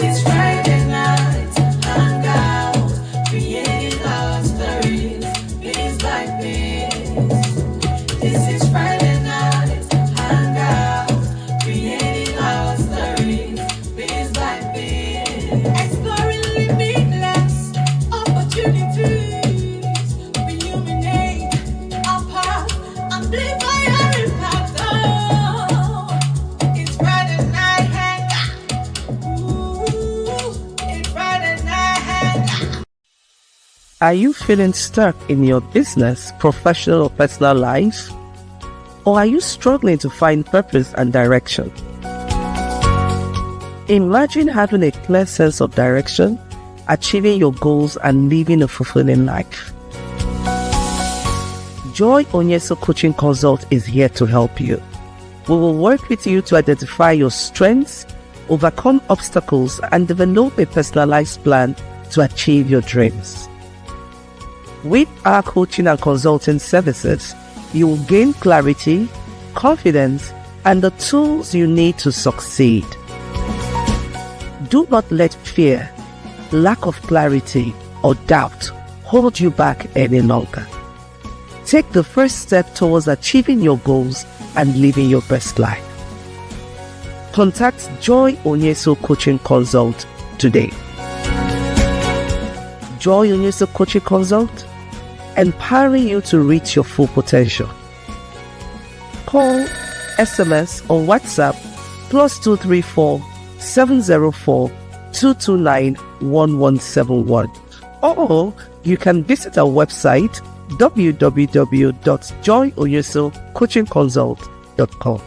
is Friday night, Hangout, creating our stories, piece by piece. This is Friday night, Hangout, creating our stories, piece by piece. Exploring limitless opportunities, illuminate our path, amplify our impact. Oh, it's Friday night Hangout. It's Friday night Hangout. Are you feeling stuck in your business, professional or personal life? Or are you struggling to find purpose and direction? Imagine having a clear sense of direction, achieving your goals and living a fulfilling life. Joy Onyeso Coaching Consult is here to help you. We will work with you to identify your strengths, overcome obstacles, and develop a personalized plan to achieve your dreams. With our coaching and consulting services, you will gain clarity, confidence, and the tools you need to succeed. Do not let fear, lack of clarity, or doubt hold you back any longer. Take the first step towards achieving your goals and living your best life. Contact Joy Onyeso Coaching Consult today. Joy Onyeso Coaching Consult, empowering you to reach your full potential. Call, SMS, or WhatsApp +234 704 229 1171. Or you can visit our website www.joyoyesocoachingconsult.com.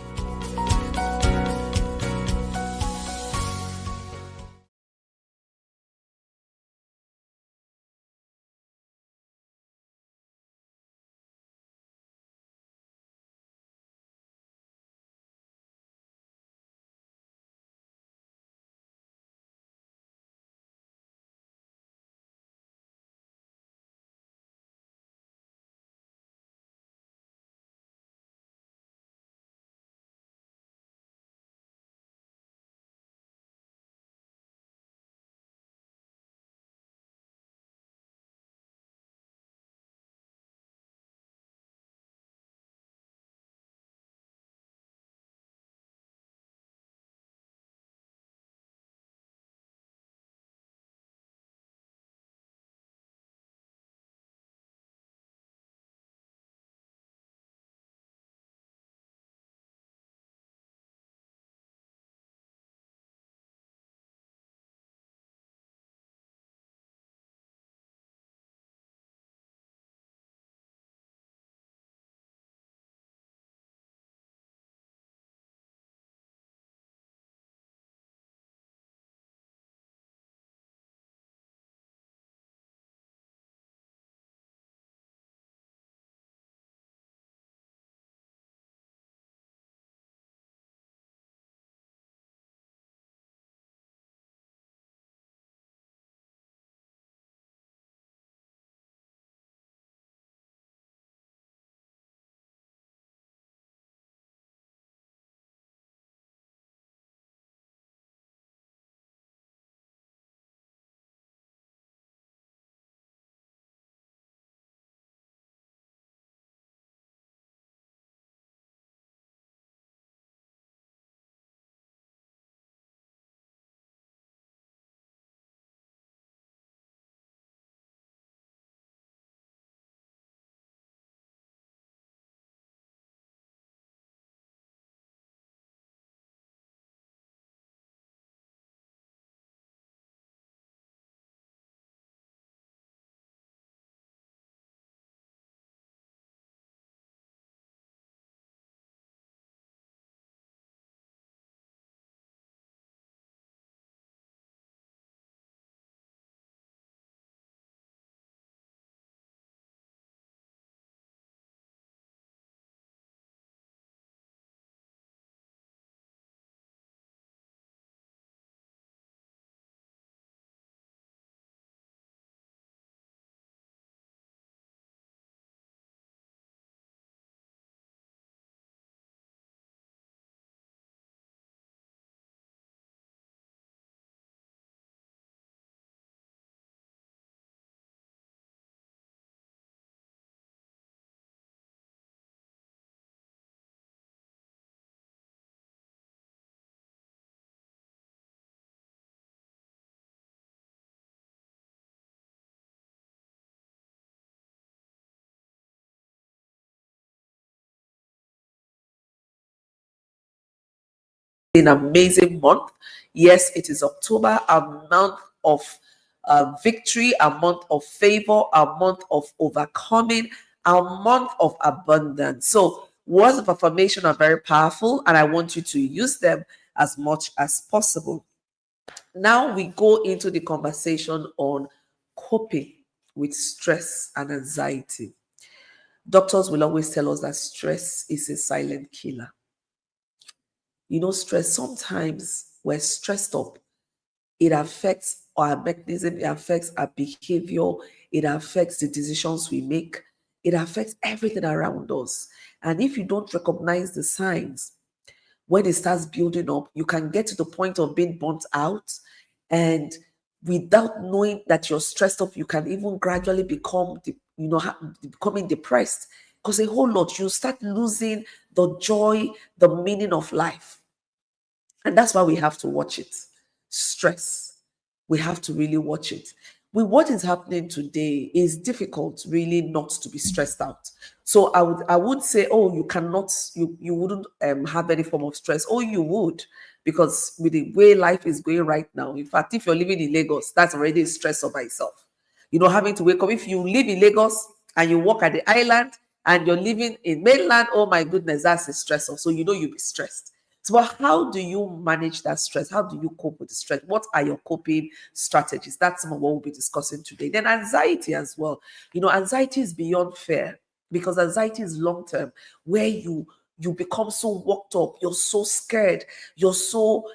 an amazing month. Yes, it is October, a month of victory, a month of favor, a month of overcoming, a month of abundance. So words of affirmation are very powerful, and I want you to use them as much as possible. Now we go into the conversation on coping with stress and anxiety. Doctors will always tell us that stress is a silent killer. Stress, sometimes we're stressed up. It affects our mechanism, it affects our behavior, it affects the decisions we make, it affects everything around us. And if you don't recognize the signs, when it starts building up, you can get to the point of being burnt out. And without knowing that you're stressed up, you can even gradually become, becoming depressed. Because a whole lot, you start losing the joy, the meaning of life. And that's why we have to watch it. Stress. We have to really watch it. With what is happening today, is difficult really not to be stressed out. So I would say, oh, you cannot, you wouldn't have any form of stress. Oh, you would, because with the way life is going right now, in fact, if you're living in Lagos, that's already a stress of itself. Having to wake up. If you live in Lagos and you work at the island and you're living in mainland, oh my goodness, that's a stressor. So you'll be stressed. So how do you manage that stress? How do you cope with the stress? What are your coping strategies? That's some of what we'll be discussing today. Then anxiety as well. Anxiety is beyond fear, because anxiety is long-term, where you become so worked up, you're so scared, you're so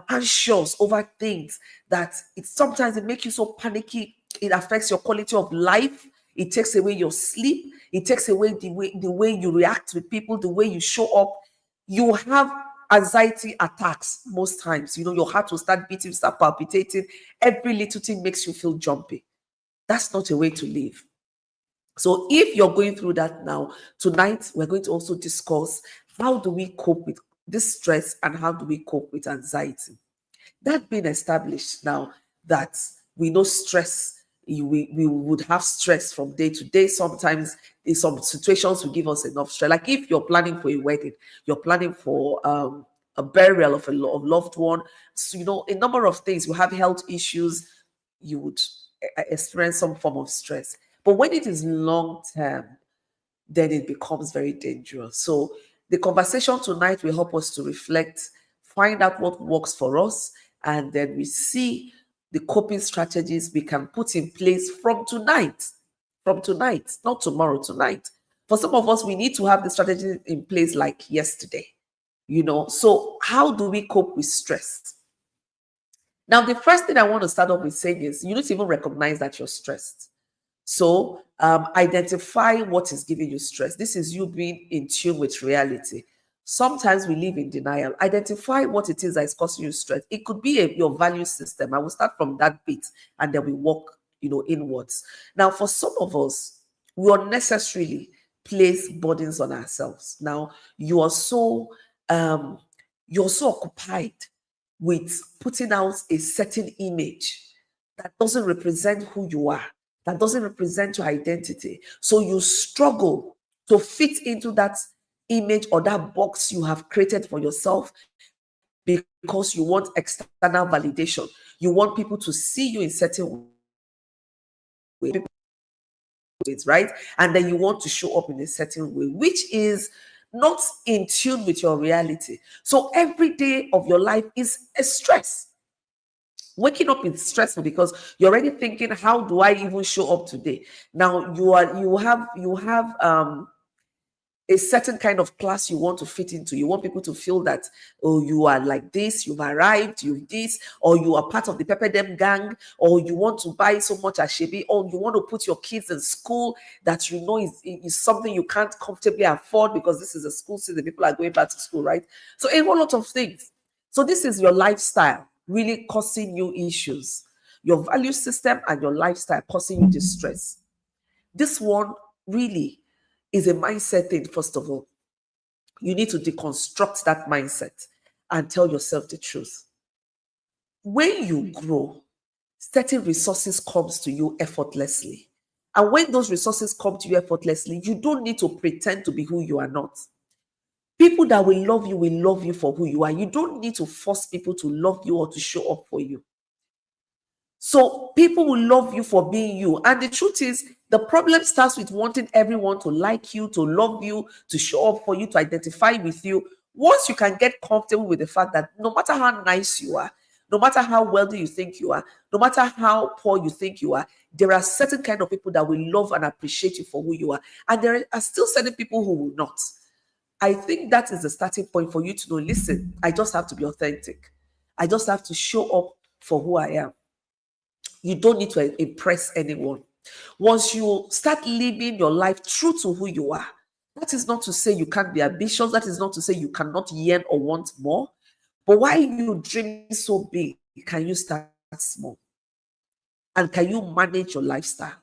anxious over things that sometimes it makes you so panicky. It affects your quality of life. It takes away your sleep. It takes away the way you react with people, the way you show up. You have anxiety attacks most times. Your heart will start beating, start palpitating. Every little thing makes you feel jumpy. That's not a way to live. So if you're going through that now, tonight we're going to also discuss how do we cope with this stress and how do we cope with anxiety. That being established now, that we know stress, we would have stress from day to day. Sometimes in some situations will give us enough stress. Like if you're planning for a wedding, you're planning for a burial of a loved one. So, a number of things. You have health issues, you would experience some form of stress. But when it is long term, then it becomes very dangerous. So the conversation tonight will help us to reflect, find out what works for us, and then we see the coping strategies we can put in place from tonight. From tonight, not tomorrow, tonight. For some of us, we need to have the strategy in place like yesterday. So how do we cope with stress? Now, the first thing I want to start off with saying is you need to even recognize that you're stressed. So identify what is giving you stress. This is you being in tune with reality. Sometimes we live in denial. Identify what it is that is causing you stress. It could be your value system. I will start from that bit and then we walk, inwards. Now, for some of us, we unnecessarily place burdens on ourselves. Now, you're so occupied with putting out a certain image that doesn't represent who you are, that doesn't represent your identity. So you struggle to fit into that image or that box you have created for yourself because you want external validation. You want people to see you in certain ways, right? And then you want to show up in a certain way, which is not in tune with your reality. So every day of your life is a stress. Waking up is stressful because you're already thinking, how do I even show up today? Now you have a certain kind of class you want to fit into. You want people to feel that, oh, you are like this, you've arrived, you've this, or you are part of the Pepper Dem gang, or you want to buy so much Ashebi, or you want to put your kids in school that is something you can't comfortably afford because this is a school season, people are going back to school, right? So a whole lot of things. So this is your lifestyle really causing you issues. Your value system and your lifestyle causing you distress. This one really is a mindset thing, first of all. You need to deconstruct that mindset and tell yourself the truth. When you grow, certain resources comes to you effortlessly. And when those resources come to you effortlessly, you don't need to pretend to be who you are not. People that will love you for who you are. You don't need to force people to love you or to show up for you. So people will love you for being you. And the truth is, the problem starts with wanting everyone to like you, to love you, to show up for you, to identify with you. Once you can get comfortable with the fact that no matter how nice you are, no matter how wealthy you think you are, no matter how poor you think you are, there are certain kind of people that will love and appreciate you for who you are. And there are still certain people who will not. I think that is the starting point for you to know, listen, I just have to be authentic. I just have to show up for who I am. You don't need to impress anyone. Once you start living your life true to who you are, that is not to say you can't be ambitious. That is not to say you cannot yearn or want more. But why you dream so big, can you start small? And can you manage your lifestyle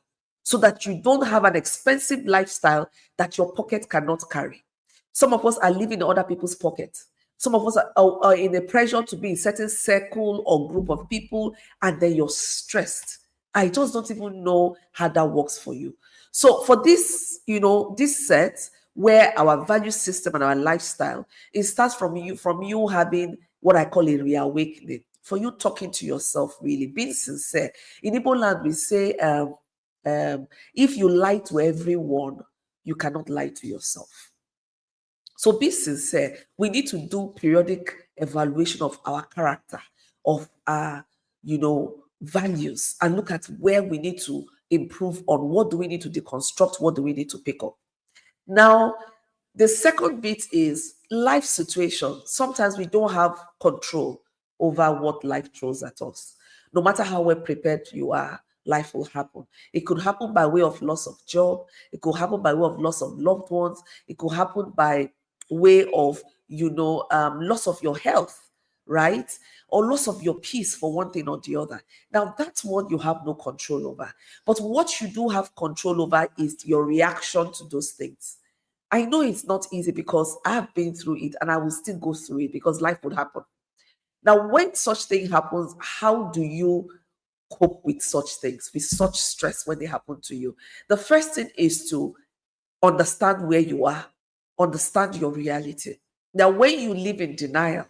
so that you don't have an expensive lifestyle that your pocket cannot carry? Some of us are living in other people's pockets. Some of us are in a pressure to be in certain circle or group of people, and then you're stressed. I just don't even know how that works for you. So for this, this set where our value system and our lifestyle, it starts from you having what I call a reawakening, for you talking to yourself, really being sincere. In Igbo land, we say, if you lie to everyone, you cannot lie to yourself. So be sincere. We need to do periodic evaluation of our character, of our, values, and look at where we need to improve on. What do we need to deconstruct? What do we need to pick up? Now, the second bit is life situation. Sometimes we don't have control over what life throws at us. No matter how well prepared you are, life will happen. It could happen by way of loss of job. It could happen by way of loss of loved ones. It could happen by way of, loss of your health, right? Or loss of your peace for one thing or the other. Now, that's what you have no control over. But what you do have control over is your reaction to those things. I know it's not easy because I have been through it and I will still go through it because life would happen. Now, when such thing happens, how do you cope with such things, with such stress when they happen to you? The first thing is to understand where you are, understand your reality. Now, when you live in denial,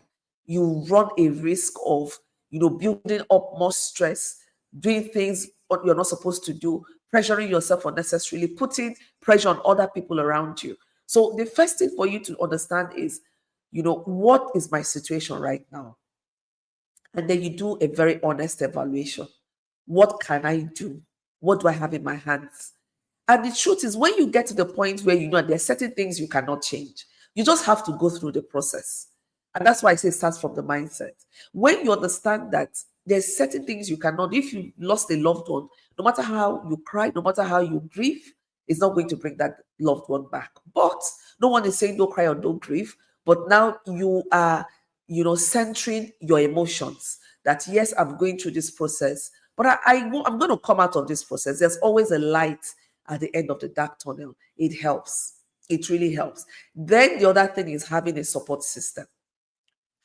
you run a risk of, building up more stress, doing things what you're not supposed to do, pressuring yourself unnecessarily, putting pressure on other people around you. So the first thing for you to understand is, what is my situation right now? And then you do a very honest evaluation. What can I do? What do I have in my hands? And the truth is, when you get to the point where you know there are certain things you cannot change, you just have to go through the process. And that's why I say it starts from the mindset. When you understand that there's certain things you cannot, if you lost a loved one, no matter how you cry, no matter how you grieve, it's not going to bring that loved one back. But no one is saying don't cry or don't grieve. But now you are, centering your emotions that, yes, I'm going through this process, but I'm going to come out of this process. There's always a light at the end of the dark tunnel. It helps. It really helps. Then the other thing is having a support system.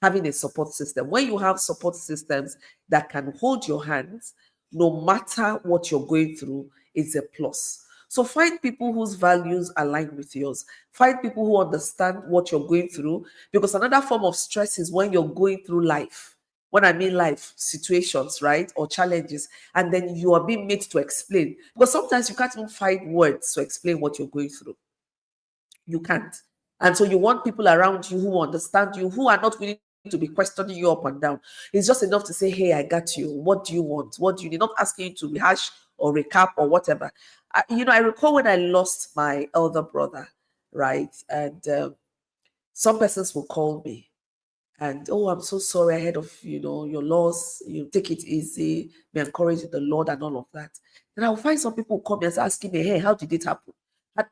Having a support system. When you have support systems that can hold your hands, no matter what you're going through, it's a plus. So find people whose values align with yours. Find people who understand what you're going through, because another form of stress is when you're going through life. When I mean life situations, right, or challenges, and then you are being made to explain, because sometimes you can't even find words to explain what you're going through. You can't. And so you want people around you who understand you, who are not willing to be questioning you up and down. It's just enough to say, hey, I got you. What do you want? What do you need? Not asking you to rehash or recap or whatever. I recall when I lost my elder brother, right? And some persons will call me and, oh, I'm so sorry ahead of, your loss. You take it easy, be encouraged in the Lord and all of that. Then I'll find some people who come and asking me, hey, how did it happen?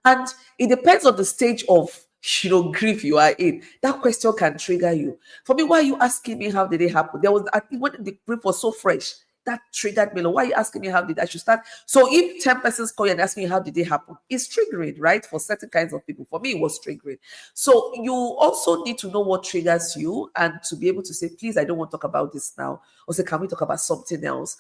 And it depends on the stage of, grief you are in. That question can trigger you. For me, why are you asking me how did it happen? There was, I think, when the grief was so fresh, that triggered me. Like, why are you asking me how did I should start? So if 10 persons call you and ask me how did it happen, it's triggering, right? For certain kinds of people. For me, it was triggering. So you also need to know what triggers you and to be able to say, please, I don't want to talk about this now. Or say, can we talk about something else?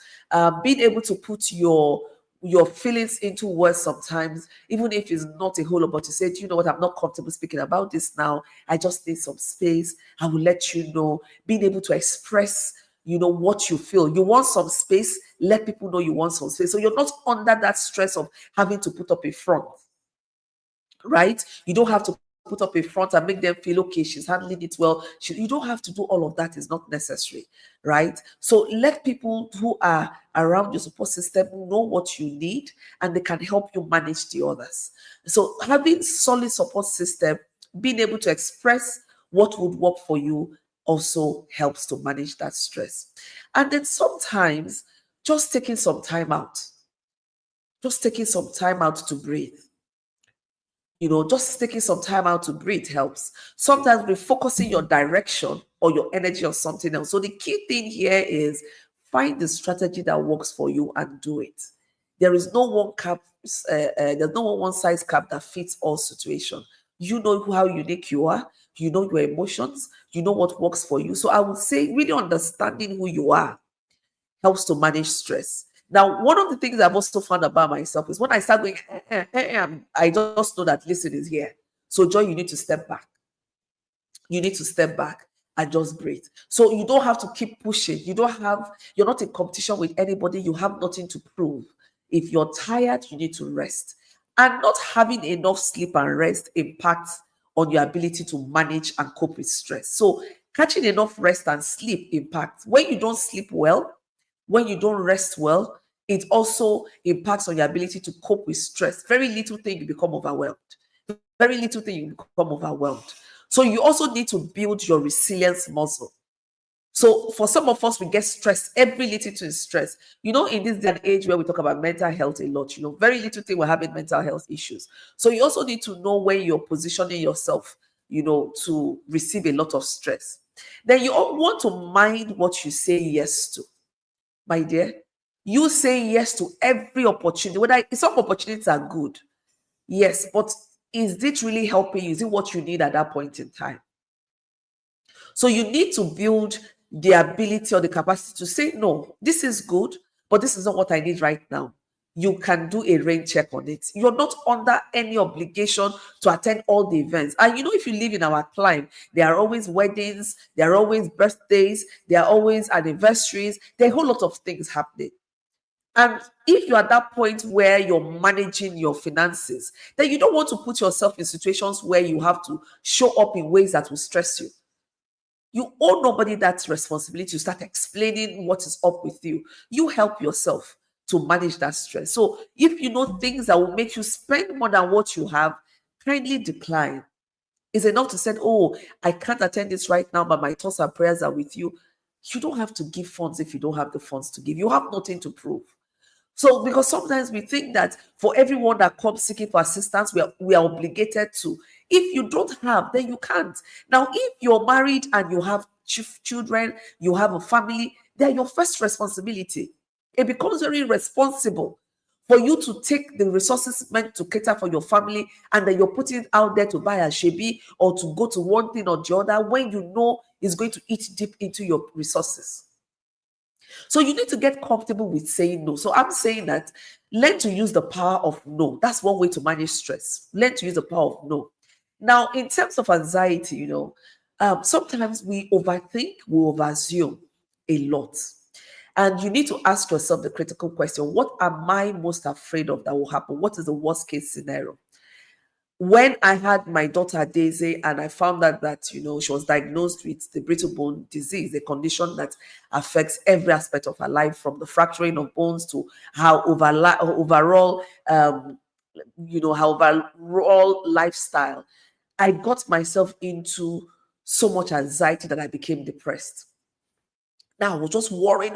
Being able to put your your feelings into words sometimes, even if it's not a whole lot, but you say, "Do you know what, I'm not comfortable speaking about this now. I just need some space. I will let you know." Being able to express, what you feel. You want some space, let people know you want some space. So you're not under that stress of having to put up a front, right? You don't have to put up a front and make them feel, okay, she's handling it well. You don't have to do all of that. It's not necessary, right? So let people who are around your support system know what you need, and they can help you manage the others. So having solid support system, being able to express what would work for you, also helps to manage that stress. And then sometimes just taking some time out, to breathe. Just taking some time out to breathe helps. Sometimes refocusing your direction or your energy on something else. So the key thing here is find the strategy that works for you and do it. There is no one cap. There's no one size cap that fits all situations. You know how unique you are. You know your emotions. You know what works for you. So I would say really understanding who you are helps to manage stress. Now, one of the things I've also found about myself is when I start going, I just know that listen is here. So, Joy, you need to step back. You need to step back and just breathe. So you don't have to keep pushing. You're not in competition with anybody. You have nothing to prove. If you're tired, you need to rest. And not having enough sleep and rest impacts on your ability to manage and cope with stress. So catching enough rest and sleep impacts. When you don't sleep well, when you don't rest well, it also impacts on your ability to cope with stress. Very little thing you become overwhelmed. Very little thing you become overwhelmed. So you also need to build your resilience muscle. So for some of us, we get stressed. Every little thing is stress. In this day and age where we talk about mental health a lot, very little thing we're having mental health issues. So you also need to know when you're positioning yourself, to receive a lot of stress. Then you want to mind what you say yes to. My dear, you say yes to every opportunity. Whether some opportunities are good, yes, but is it really helping you? Is it what you need at that point in time? So you need to build the ability or the capacity to say, no, this is good, but this is not what I need right now. You can do a rain check on it. You're not under any obligation to attend all the events. And if you live in our climate, there are always weddings, there are always birthdays, there are always anniversaries, there are a whole lot of things happening. And if you're at that point where you're managing your finances, then you don't want to put yourself in situations where you have to show up in ways that will stress you. You owe nobody that responsibility to start explaining what is up with you. You help yourself to manage that stress. So if you know things that will make you spend more than what you have, kindly decline. It's enough to say, oh, I can't attend this right now, but my thoughts and prayers are with you. You don't have to give funds if you don't have the funds to give. You have nothing to prove. So, because sometimes we think that for everyone that comes seeking for assistance, we are obligated to. If you don't have, then you can't. Now, if you're married and you have children, you have a family, they're your first responsibility. It becomes very responsible for you to take the resources meant to cater for your family, and then you're putting it out there to buy a shebi or to go to one thing or the other when you know it's going to eat deep into your resources. So you need to get comfortable with saying no. So I'm saying that learn to use the power of no. That's one way to manage stress. Learn to use the power of no. Now, in terms of anxiety, sometimes we overthink, we overassume a lot. And you need to ask yourself the critical question: what am I most afraid of that will happen? What is the worst case scenario? When I had my daughter Daisy and I found out that, she was diagnosed with the brittle bone disease, a condition that affects every aspect of her life, from the fracturing of bones to how overall, her overall lifestyle, I got myself into so much anxiety that I became depressed. Now I was just worrying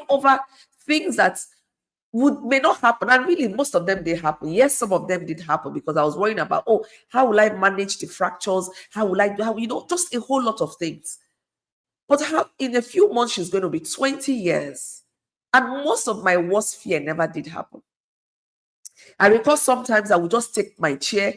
over things that may not happen. And really, most of them did happen. Yes, some of them did happen because I was worrying about, oh, how will I manage the fractures? How will I do, just a whole lot of things. But in a few months, she's going to be 20 years. And most of my worst fear never did happen. I recall sometimes I would just take my chair,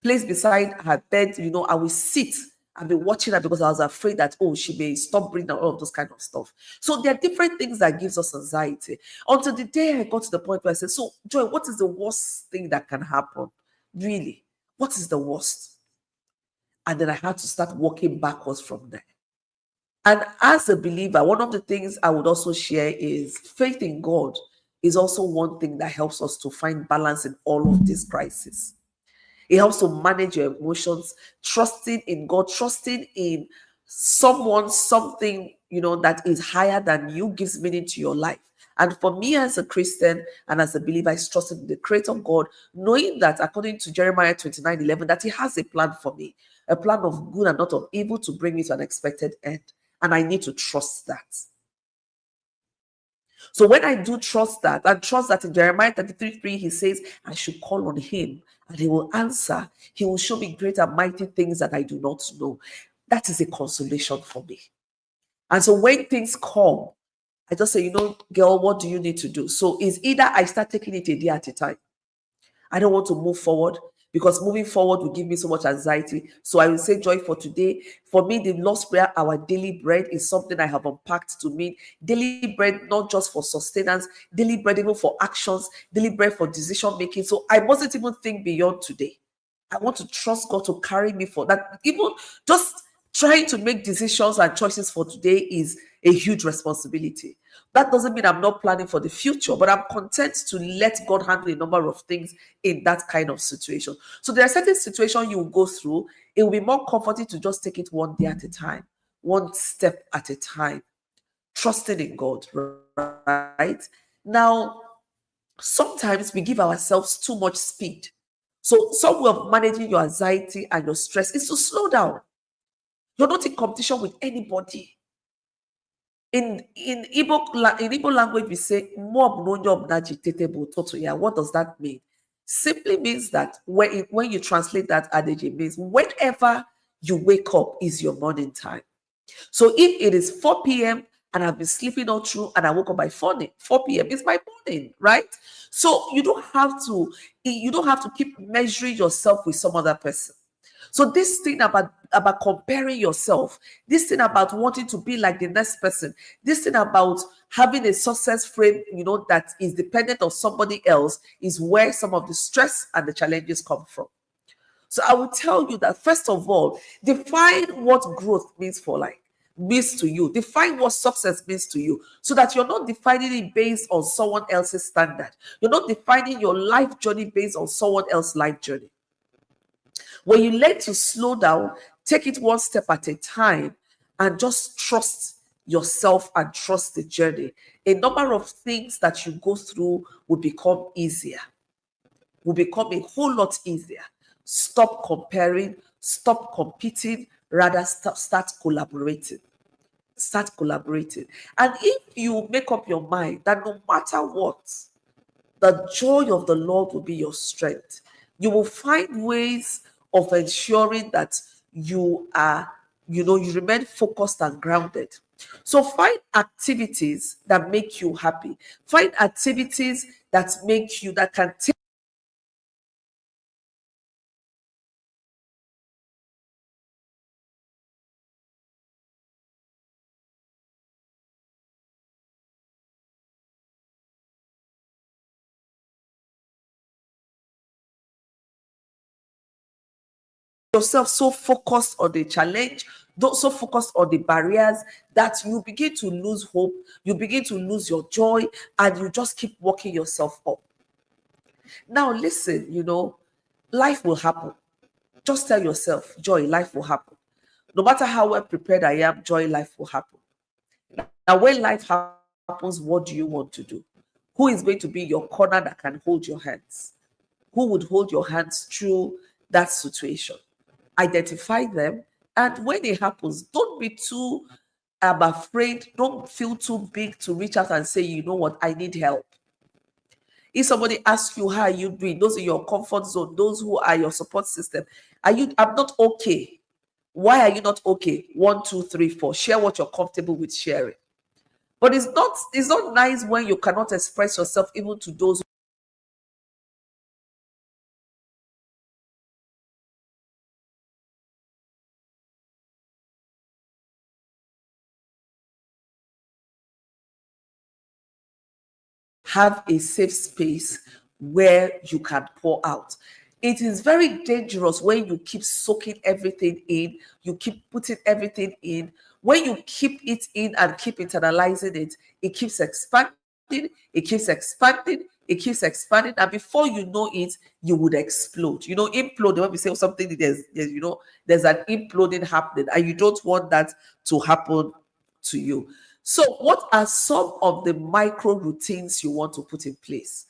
place beside her bed, I will sit I've been watching her because I was afraid that, oh, she may stop breathing and all of those kind of stuff. So there are different things that gives us anxiety. Until the day I got to the point where I said, so Joy, what is the worst thing that can happen? Really? What is the worst? And then I had to start walking backwards from there. And as a believer, one of the things I would also share is faith in God is also one thing that helps us to find balance in all of these crises. It helps to manage your emotions, trusting in God, trusting in someone, something, that is higher than you gives meaning to your life. And for me as a Christian and as a believer, I trust in the Creator God, knowing that according to Jeremiah 29:11, that He has a plan for me, a plan of good and not of evil to bring me to an expected end. And I need to trust that. So when I do trust that, and trust that in Jeremiah 33:3, He says, I should call on Him and He will answer. He will show me great and mighty things that I do not know. That is a consolation for me. And so when things come, I just say, girl, what do you need to do? So it's either I start taking it a day at a time. I don't want to move forward because moving forward will give me so much anxiety. So I will say, Joy, for today, for me, the Lord's Prayer, our daily bread, is something I have unpacked to mean daily bread, not just for sustenance, daily bread even for actions, daily bread for decision making. So I mustn't even think beyond today. I want to trust God to carry me for that. Even just trying to make decisions and choices for today is a huge responsibility. That doesn't mean I'm not planning for the future, but I'm content to let God handle a number of things in that kind of situation. So there are certain situations you will go through. It will be more comforting to just take it one day at a time, one step at a time, trusting in God, right? Now, sometimes we give ourselves too much speed. So some way of managing your anxiety and your stress is to slow down. You're not in competition with anybody. In Igbo language, we say mob no job agitable toto. Yeah, what does that mean? Simply means that when you translate that adage, it means whenever you wake up is your morning time. So if it is 4 p.m. and I've been sleeping all through and I woke up by 4 p.m., it's my morning, right? So you don't have to keep measuring yourself with some other person. So this thing about comparing yourself, this thing about wanting to be like the next person, this thing about having a success frame, that is dependent on somebody else, is where some of the stress and the challenges come from. So I will tell you that first of all, define what growth means to you. Define what success means to you, so that you're not defining it based on someone else's standard. You're not defining your life journey based on someone else's life journey. When you learn to slow down, take it one step at a time, and just trust yourself and trust the journey, a number of things that you go through will become easier, will become a whole lot easier. Stop comparing, stop competing, rather start collaborating. Start collaborating. And if you make up your mind that no matter what, the joy of the Lord will be your strength, you will find ways of ensuring that you remain focused and grounded. So find activities that make you happy. Find activities that can take yourself so focused on the challenge, so focused on the barriers, that you begin to lose hope, you begin to lose your joy, and you just keep working yourself up. Now, listen, life will happen. Just tell yourself, Joy, life will happen. No matter how well prepared I am, Joy, life will happen. Now, when life happens, what do you want to do? Who is going to be your corner that can hold your hands? Who would hold your hands through that situation? Identify them, and when it happens, don't be too afraid. Don't feel too big to reach out and say, you know what, I need help. If somebody asks you, how are you doing? Those are your comfort zone, those who are your support system. I'm not okay. Why are you not okay? 1, 2, 3, 4. Share what you're comfortable with sharing. But it's not nice when you cannot express yourself even to those have a safe space where you can pour out. It is very dangerous when you keep soaking everything in, you keep putting everything in. When you keep it in and keep internalizing it, it keeps expanding, it keeps expanding, it keeps expanding, and before you know it, you would explode. Implode. When we say something, there's an imploding happening, and you don't want that to happen to you. So, what are some of the micro routines you want to put in place?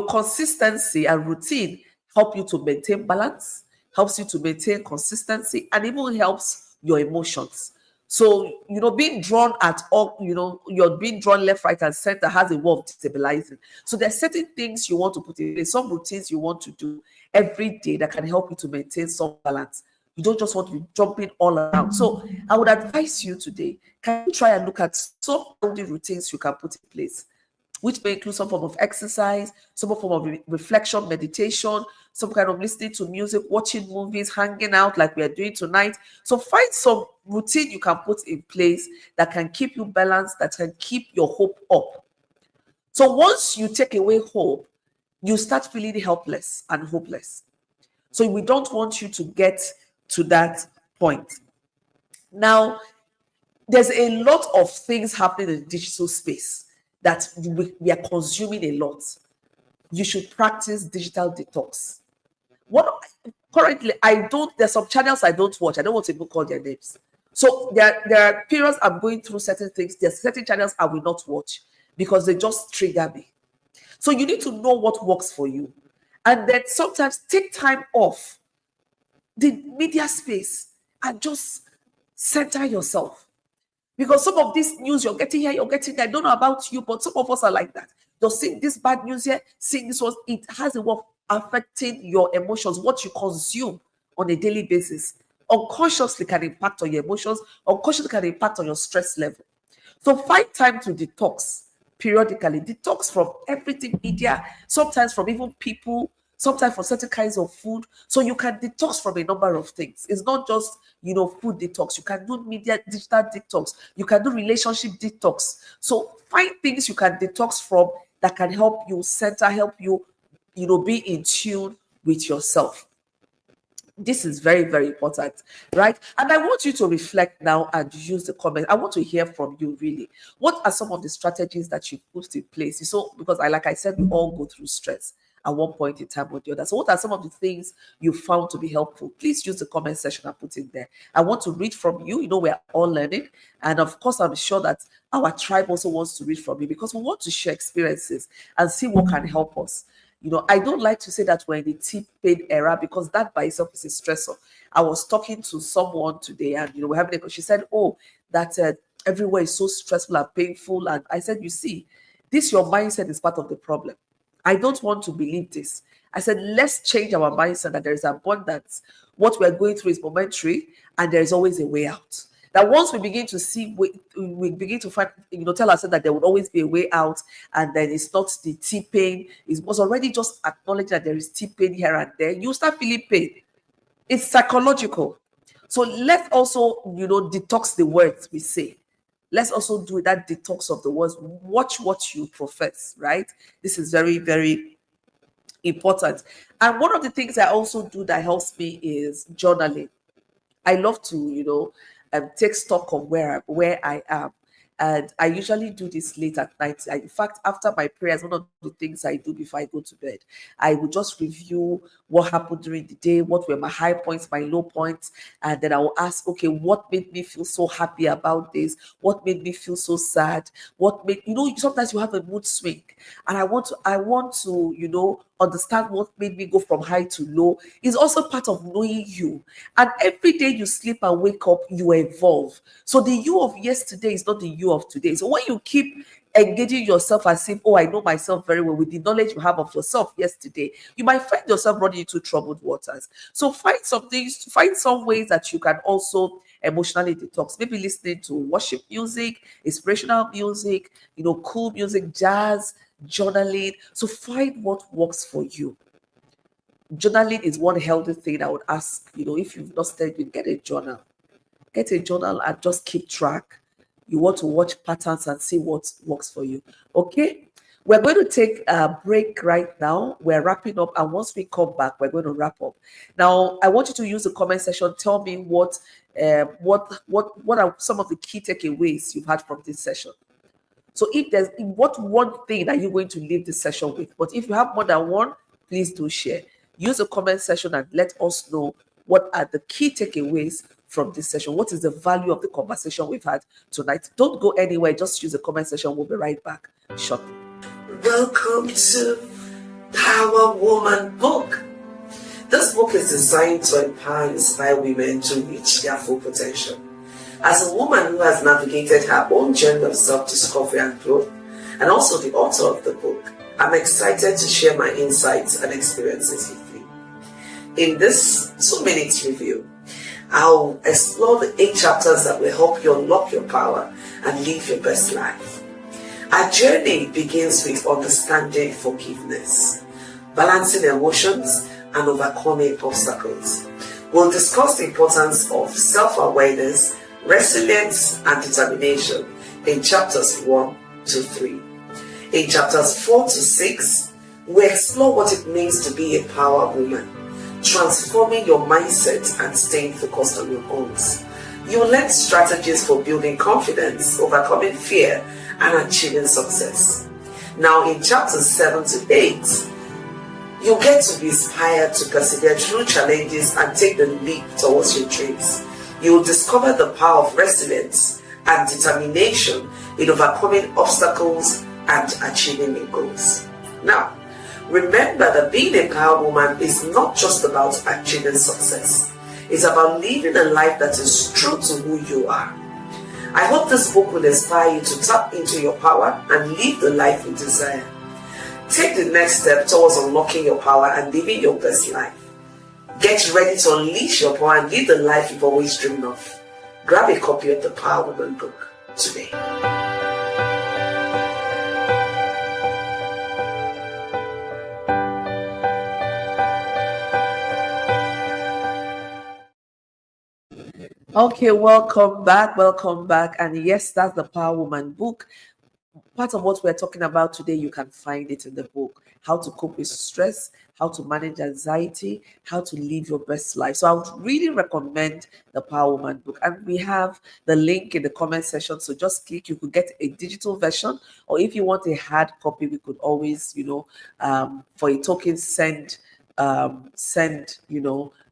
Consistency and routine help you to maintain balance, helps you to maintain consistency, and even helps your emotions. So, being drawn at all, you're being drawn left, right, and center has a way of destabilizing. So, there's certain things you want to put in place, some routines you want to do every day that can help you to maintain some balance. You don't just want to be jumping all around. So, I would advise you today, can you try and look at some healthy routines you can put in place, which may include some form of exercise, some form of reflection, meditation, some kind of listening to music, watching movies, hanging out like we are doing tonight. So find some routine you can put in place that can keep you balanced, that can keep your hope up. So once you take away hope, you start feeling helpless and hopeless. So we don't want you to get to that point. Now, there's a lot of things happening in the digital space that we are consuming a lot. You should practice digital detox. Currently, there's some channels I don't watch. I don't want to even call their names. So there are periods I'm going through certain things. There's certain channels I will not watch because they just trigger me. So you need to know what works for you. And then sometimes take time off the media space and just center yourself. Because some of this news you're getting here, you're getting there. I don't know about you, but some of us are like that. Just seeing this bad news here, seeing this one, it has a way of affecting your emotions, what you consume on a daily basis. Unconsciously can impact on your emotions, unconsciously can impact on your stress level. So find time to detox periodically. Detox from everything media, sometimes from even people, sometimes from certain kinds of food. So you can detox from a number of things. It's not just, food detox. You can do media, digital detox. You can do relationship detox. So find things you can detox from that can help you center, help you, be in tune with yourself. This is very, very important, right? And I want you to reflect now and use the comment. I want to hear from you, really. What are some of the strategies that you put in place? So, because like I said, we all go through stress at one point in time or the other. So, what are some of the things you found to be helpful? Please use the comment section and put in there. I want to read from you. We're all learning. And of course, I'm sure that our tribe also wants to read from you because we want to share experiences and see what can help us. I don't like to say that we're in the T-pain era because that by itself is a stressor. I was talking to someone today and, we're having she said, that everywhere is so stressful and painful. And I said, you see, your mindset is part of the problem. I don't want to believe this. I said, let's change our mindset that there is abundance. What we're going through is momentary and there is always a way out. That once we begin to see, we begin to find, tell ourselves that there would always be a way out, and then it's not the T-pain. It was already just acknowledged that there is T-pain here and there. You start feeling pain. It's psychological. So let's also, detox the words we say. Let's also do that detox of the words. Watch what you profess, right? This is very, very important. And one of the things I also do that helps me is journaling. I love to, take stock of where I am. And I usually do this late at night. In fact, after my prayers, one of the things I do before I go to bed, I will just review what happened during the day, what were my high points, my low points, and then I will ask, okay, what made me feel so happy about this? What made me feel so sad? What made, sometimes you have a mood swing, and I want to, understand what made me go from high to low. Is also part of knowing you. And every day you sleep and wake up, you evolve. So the you of yesterday is not the you of today. So when you keep engaging yourself as if, I know myself very well with the knowledge you have of yourself yesterday, you might find yourself running into troubled waters. So find some ways that you can also emotionally detox. Maybe listening to worship music, inspirational music, cool music, jazz, journaling. So find what works for you. Journaling is one healthy thing I would ask, if you've not studied, get a journal. Get a journal and just keep track. You want to watch patterns and see what works for you. Okay? We're going to take a break right now. We're wrapping up, and once we come back, we're going to wrap up. Now, I want you to use the comment section. Tell me what are some of the key takeaways you've had from this session. So, if there's what one thing that you're going to leave this session with, but if you have more than one, please do share. Use the comment section and let us know what are the key takeaways from this session. What is the value of the conversation we've had tonight? Don't go anywhere. Just use the comment section. We'll be right back shortly. Welcome to Power Woman Book. This book is designed to empower and inspire women to reach their full potential. As a woman who has navigated her own journey of self-discovery and growth, and also the author of the book, I'm excited to share my insights and experiences with you. In this 2-minute review, I'll explore the 8 chapters that will help you unlock your power and live your best life. Our journey begins with understanding forgiveness, balancing emotions, and overcoming obstacles. We'll discuss the importance of self-awareness, resilience, and determination in chapters 1 to 3. In chapters 4 to 6, we explore what it means to be a power woman, transforming your mindset and staying focused on your goals. You'll learn strategies for building confidence, overcoming fear, and achieving success. Now, in chapters 7 to 8, you get to be inspired to persevere through challenges and take the leap towards your dreams. You will discover the power of resilience and determination in overcoming obstacles and achieving your goals. Now, remember that being a power woman is not just about achieving success. It's about living a life that is true to who you are. I hope this book will inspire you to tap into your power and live the life you desire. Take the next step towards unlocking your power and living your best life. Get ready to unleash your power and live the life you've always dreamed of. Grab a copy of the Power Woman book today. Okay, welcome back. And yes, that's the Power Woman book. Part of what we're talking about today, you can find it in the book. How to cope with stress, how to manage anxiety, how to live your best life. So I would really recommend the Power Woman book. And we have the link in the comment section. So just click. You could get a digital version, or if you want a hard copy, we could always, for a token, send,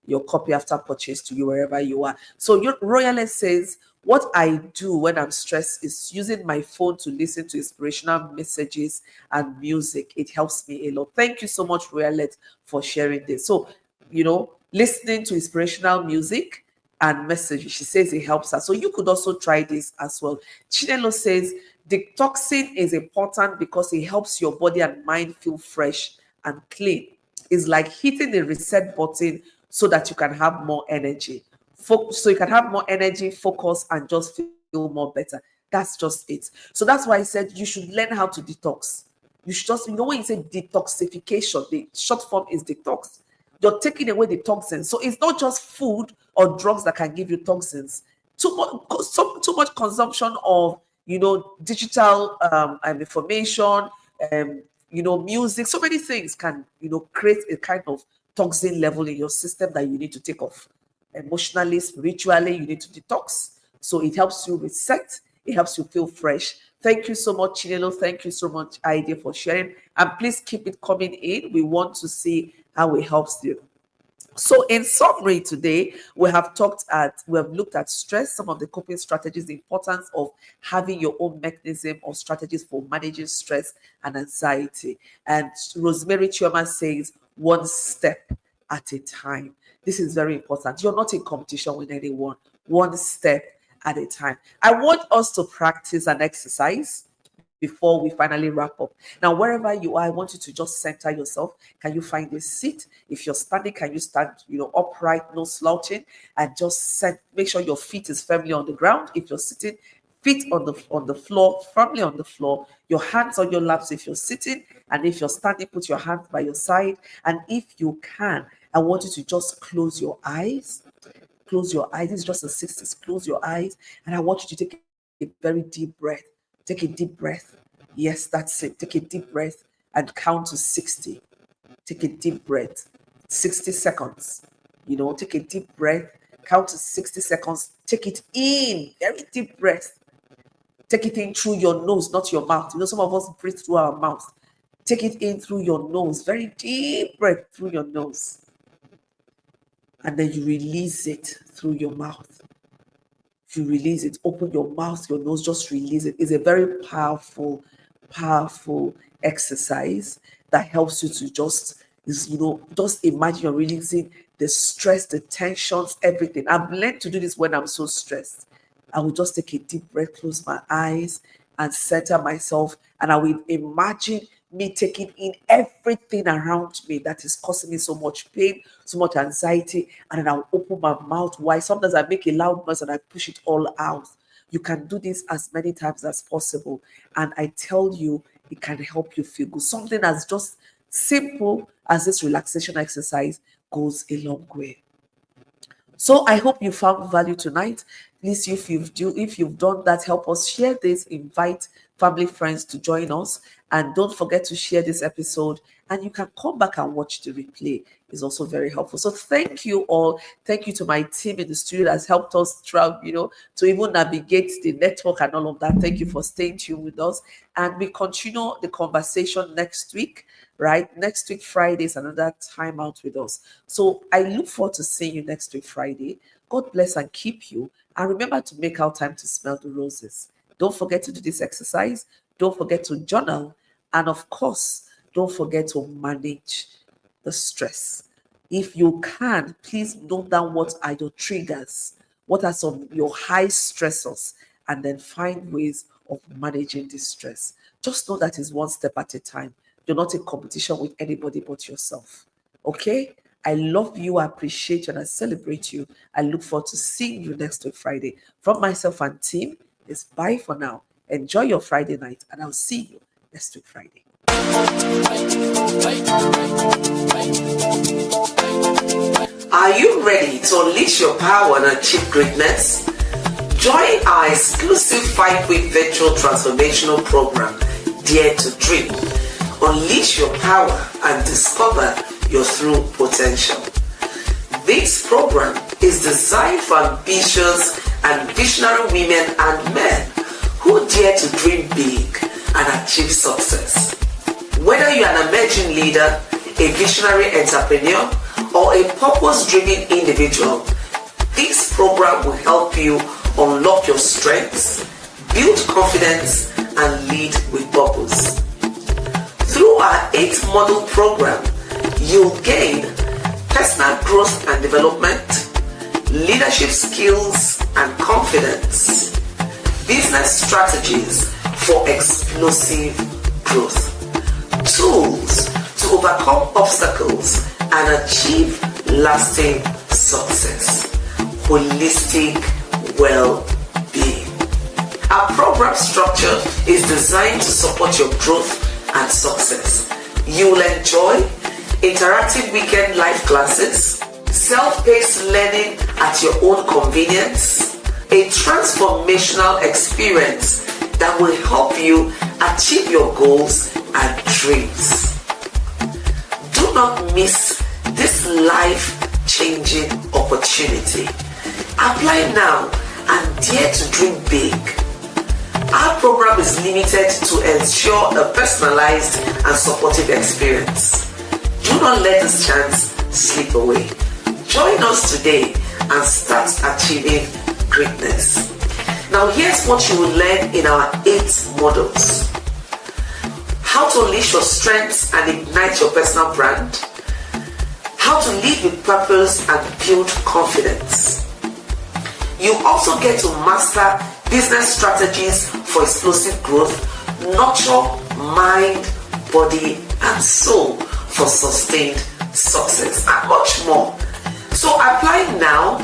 your copy after purchase to you wherever you are. So your Royalist says, what I do when I'm stressed is using my phone to listen to inspirational messages and music. It helps me a lot. Thank you so much, Royalist, for sharing this. So, listening to inspirational music and messages, she says it helps her. So you could also try this as well. Chinelo says, detoxing is important because it helps your body and mind feel fresh and clean. It's like hitting the reset button so that you can have more energy. So you can have more energy, focus, and just feel more better. That's just it. So that's why I said you should learn how to detox. You should just, when you say detoxification, the short form is detox. You're taking away the toxins. So it's not just food or drugs that can give you toxins. Too much consumption of, digital information, music, so many things can, create a kind of toxin level in your system that you need to take off. Emotionally, spiritually, you need to detox. So it helps you reset. It helps you feel fresh. Thank you so much, Chinelo. Thank you so much, Idea, for sharing. And please keep it coming in. We want to see how it helps you. So in summary today, we have looked at stress, some of the coping strategies, the importance of having your own mechanism or strategies for managing stress and anxiety. And Rosemary Chioma says, one step at a time. This is very important. You're not in competition with anyone. One step at a time. I want us to practice an exercise before we finally wrap up. Now, wherever you are, I want you to just center yourself. Can you find a seat? If you're standing, can you stand, upright, no slouching, and just make sure your feet is firmly on the ground. If you're sitting, feet on the floor, firmly on the floor, your hands on your laps if you're sitting, and if you're standing, put your hands by your side. And if you can, I want you to just close your eyes. Close your eyes. This is just a 60s. Close your eyes. And I want you to take a very deep breath. Take a deep breath. Yes, that's it. Take a deep breath and count to 60. Take a deep breath, 60 seconds. Take a deep breath, count to 60 seconds. Take it in, very deep breath. Take it in through your nose, not your mouth. Some of us breathe through our mouth. Take it in through your nose, very deep breath through your nose. And then you release it through your mouth. You release it, open your mouth, your nose, just release it. It's a very powerful exercise that helps you to just imagine you're releasing the stress, the tensions, everything. I've learned to do this when I'm so stressed. I will just take a deep breath, close my eyes, and center myself, and I will imagine me taking in everything around me that is causing me so much pain, so much anxiety, and then I'll open my mouth wide. Sometimes I make a loud noise and I push it all out. You can do this as many times as possible, and I tell you, it can help you feel good. Something as just simple as this relaxation exercise goes a long way. So I hope you found value tonight. Please, if you've done that, help us share this, invite family, friends to join us, and don't forget to share this episode. And you can come back and watch the replay. It's also very helpful. So thank you all. Thank you to my team in the studio that has helped us throughout, to even navigate the network and all of that. Thank you for staying tuned with us. And we continue the conversation next week. Right? Next week, Friday is another time out with us. So I look forward to seeing you next week, Friday. God bless and keep you. And remember to make out time to smell the roses. Don't forget to do this exercise. Don't forget to journal. And of course, don't forget to manage the stress. If you can, please note down what are your triggers. What are some of your high stressors? And then find ways of managing this stress. Just know that it's one step at a time. You're not in competition with anybody but yourself. Okay? I love you, I appreciate you, and I celebrate you. I look forward to seeing you next week, Friday. From myself and team, it's bye for now. Enjoy your Friday night, and I'll see you next week, Friday. Are you ready to unleash your power and achieve greatness? Join our exclusive 5-week virtual transformational program, Dare to Dream. Unleash your power and discover your true potential. This program is designed for ambitious and visionary women and men who dare to dream big and achieve success. Whether you're an emerging leader, a visionary entrepreneur, or a purpose-driven individual, this program will help you unlock your strengths, build confidence, and lead with purpose. Through our 8-module program, you'll gain personal growth and development, leadership skills and confidence, business strategies for explosive growth, tools to overcome obstacles and achieve lasting success, holistic well-being. Our program structure is designed to support your growth and success. You will enjoy interactive weekend live classes, self-paced learning at your own convenience, a transformational experience that will help you achieve your goals and dreams. Do not miss this life-changing opportunity. Apply now and dare to dream big. Our program is limited to ensure a personalized and supportive experience. Do not let this chance slip away. Join us today and start achieving greatness. Now here's what you will learn in our 8 modules. How to unleash your strengths and ignite your personal brand. How to lead with purpose and build confidence. You also get to master business strategies for explosive growth, nurture mind, body, and soul for sustained success, and much more. So apply now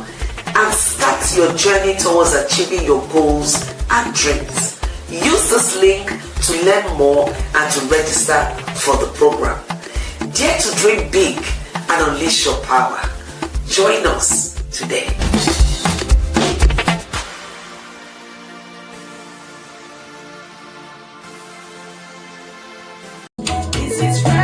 and start your journey towards achieving your goals and dreams. Use this link to learn more and to register for the program. Dare to dream big and unleash your power. Join us today. It's Friday.